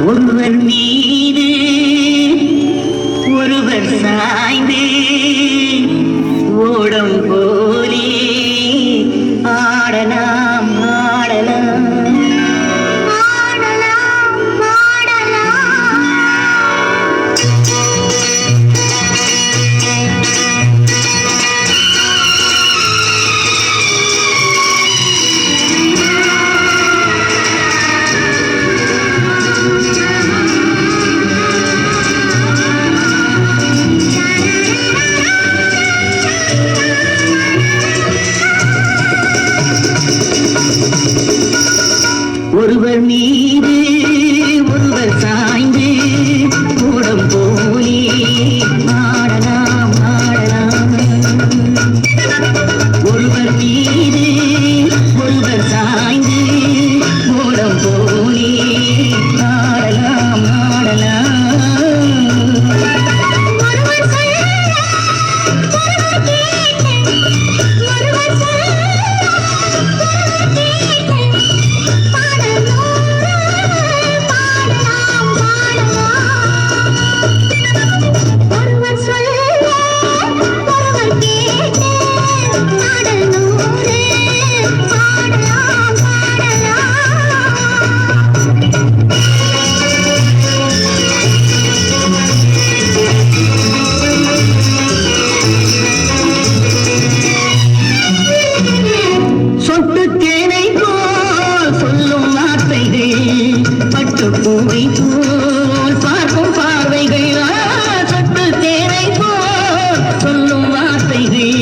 ஒருவர் மீது ஒருவர் சாய்ந்தே ஓடம் போலே ஆடலாம் ஆடலாம் ஒருவர் மீது ஒருவர் சாய்ந்து கூடம் போலே ஆடலாம் ஆடலாம் ஒருவர் மீது ஒருவர் சாய்ந்து கூடம் போலே ஆடலாம் ஆடலாம் பூவை போல் பார்க்கும் பார்வைகள் சட்டு தேனை போல் சொல்லும் வார்த்தைகள்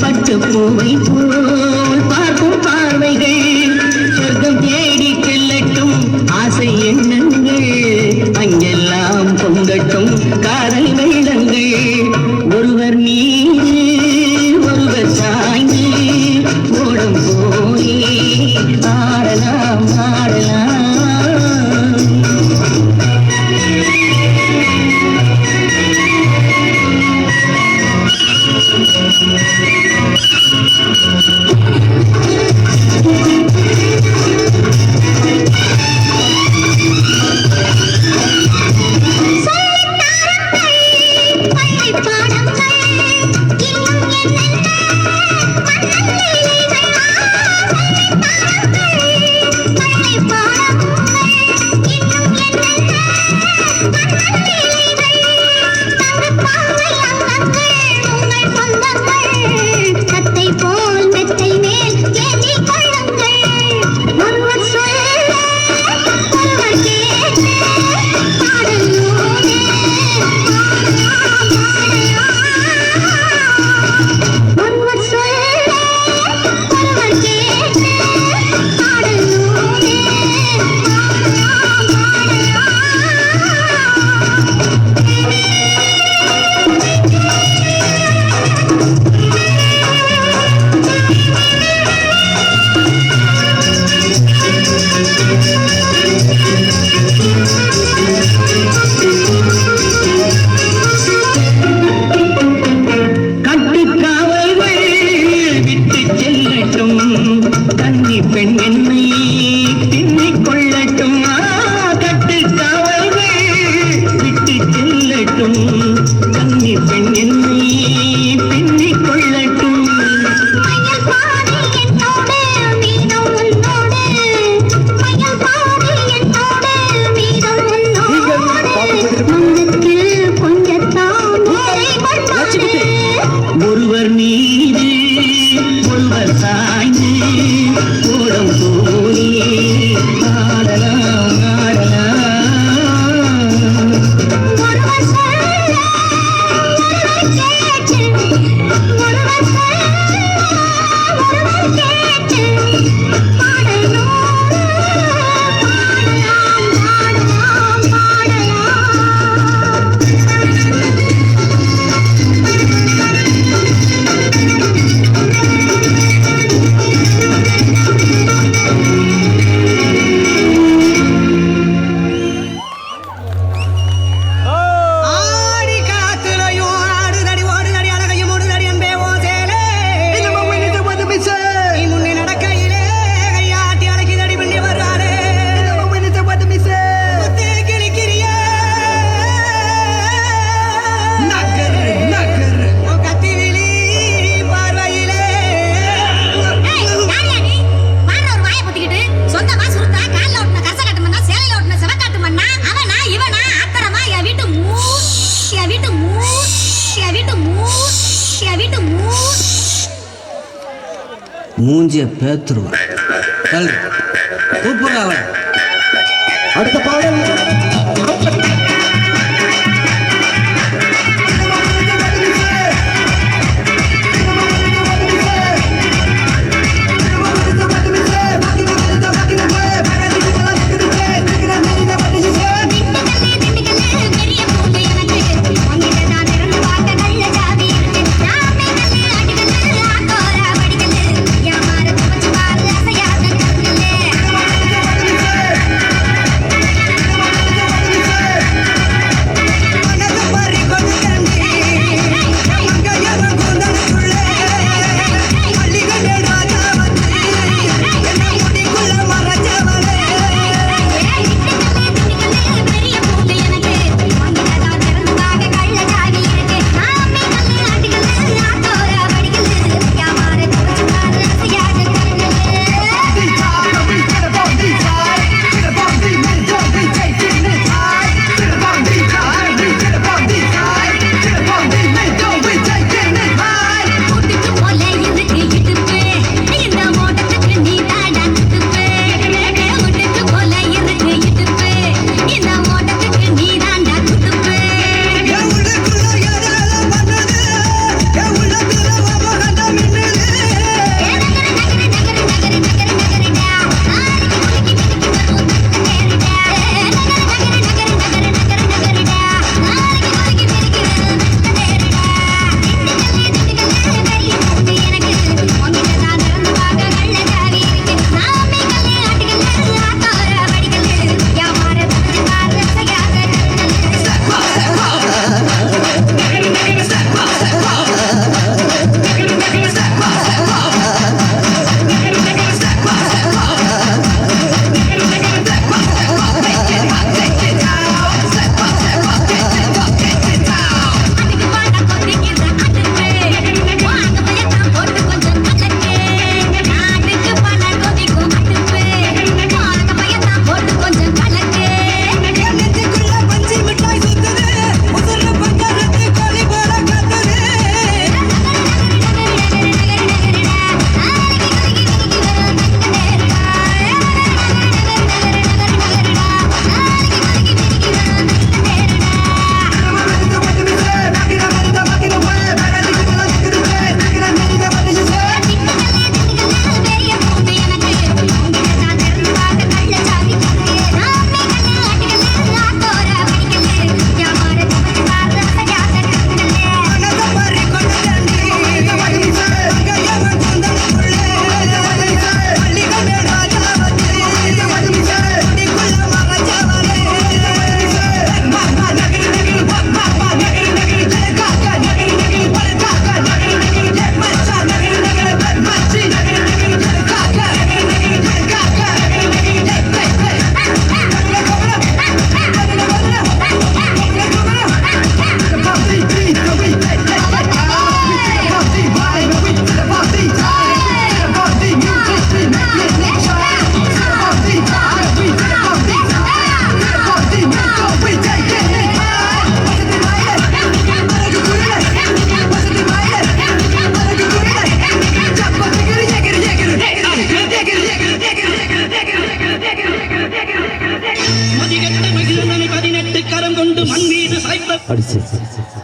பட்டு பூவை போல் பார்க்கும் பார்வைகள் சொர்க்கம் தேடி செல்லட்டும் ஆசை எண்ணங்கள் அங்கெல்லாம் பொங்கட்டும் காதல் வெள்ளங்கள் ஒருவர் மீது ஒருவர் சாய்ந்து ஓடம் போலே ஆடலாம் ஆடலாம் மூஞ்சிய பேத்துருவான். கூப்பிடுறாங்க. அடுத்த பாடல்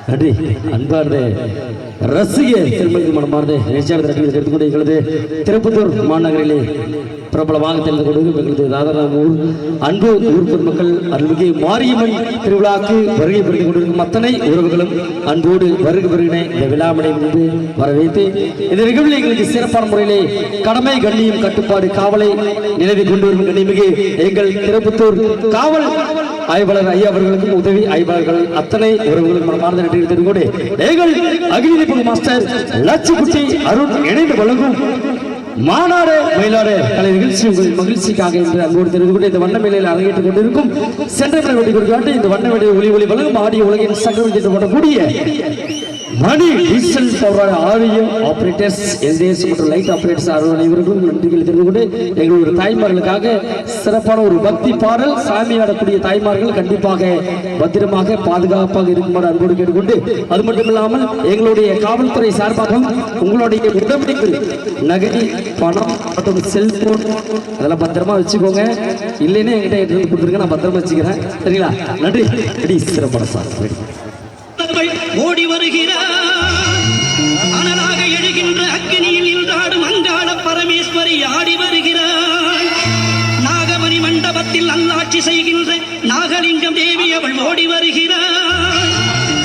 நன்றி அன்பார்ந்த ரசிக திருமணி மனமார்ந்த நிகழ்ச்சியாளர் எடுத்துக்கொண்டு எங்களது திருப்பத்தூர் மாநகரிலே பிரபலமாக தெரிந்து கொண்டு எங்களது ராதாராமூர் அன்பு ஊர் பொதுமக்கள் அருள்மிகு மாரியம்மன் திருவிழாக்கு வருகை புரிந்து கொண்டிருக்கும் அத்தனை உறவுகளும் அன்போடு வருகிற இந்த விழாமனை முன்பு வரவேற்று இந்த நிகழ்வில் எங்களுக்கு சிறப்பான முறையிலே கடமை கண்ணியம் கட்டுப்பாடு காவலை நிலவி கொண்டு வரும் கண்ணிமிகு எங்கள் திருப்பத்தூர் காவல் ஆய்வாளர் ஐயா அவர்களுக்கும் உதவி ஆய்வாளர்கள் அத்தனை உறவுகளும் மனமார்ந்த நன்றி தெரிந்து கொண்டு எங்கள் அகில மாஸ்டர் லட்சுக்குட்டி அருண் இணைந்து வழங்கும் மாநாடு மயிலாடு கலை நிகழ்ச்சி உங்கள் மகிழ்ச்சிக்காக என்று அன்போடு தெரிந்து கொண்டு இந்த வண்ண மேலையில் அரங்கேற்றுக் கொண்டிருக்கும் சென்ற வெட்டி கொடுக்காட்டு இந்த வண்ண மேடை ஒளி ஒளி வழங்கும் ஆடிய உலகின் சங்கரம் என்று போடக்கூடிய மணி diesel power audio operators SAS மற்றும் லைட் ஆபரேட்டர்ஸ் அனைவருக்கும் நன்றிகளை தெரிந்து கொண்டு எங்களுடைய தாய்மார்களுக்காக சிறப்பான ஒரு பக்தி பாடல் சாமி ஆடக்கூடிய தாய்மார்கள் கண்டிப்பாக பத்திரமாக பாதுகாப்பாக இருக்குமாறு அன்போடு கேட்டுக்கொண்டு அது மட்டும் இல்லாமல் எங்களுடைய காவல்துறை சார்பாகவும் உங்களுடைய உடம்புக்கு நகை பணம் மற்றும் செல்போன் அதெல்லாம் பத்திரமா வச்சுக்கோங்க. இல்லைன்னா என்கிட்ட எடுத்து கொடுத்துருங்க, நான் பத்திரமா வச்சுக்கிறேன். சரிங்களா? நன்றி. சிறப்பான சார் ஓடி வருகிறார். அனலாக எழுகின்ற அக்கினியில் நின்றாடும் அங்காள பரமேஸ்வரி ஆடி வருகிறார். நாகமணி மண்டபத்தில் நல்லாட்சி செய்கின்ற நாகலிங்கம் தேவி அவள் ஓடி வருகிறார்.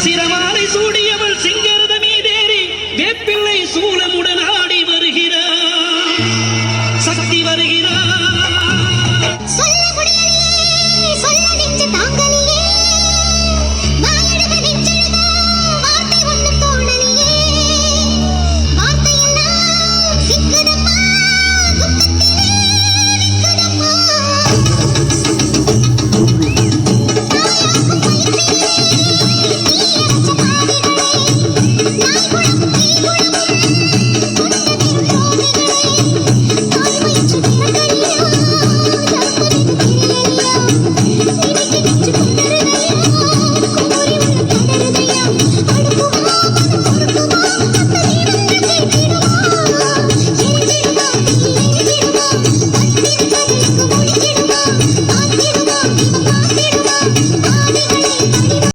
சிரமாலை சூடியவள் சிங்கரத மீதேறி வேப்பிள்ளை சூலமுடன் ஆடி வருகிறார். சக்தி வருகிறார். சொல்ல முடியலையே, சொல்ல நெஞ்சு தாங்கல.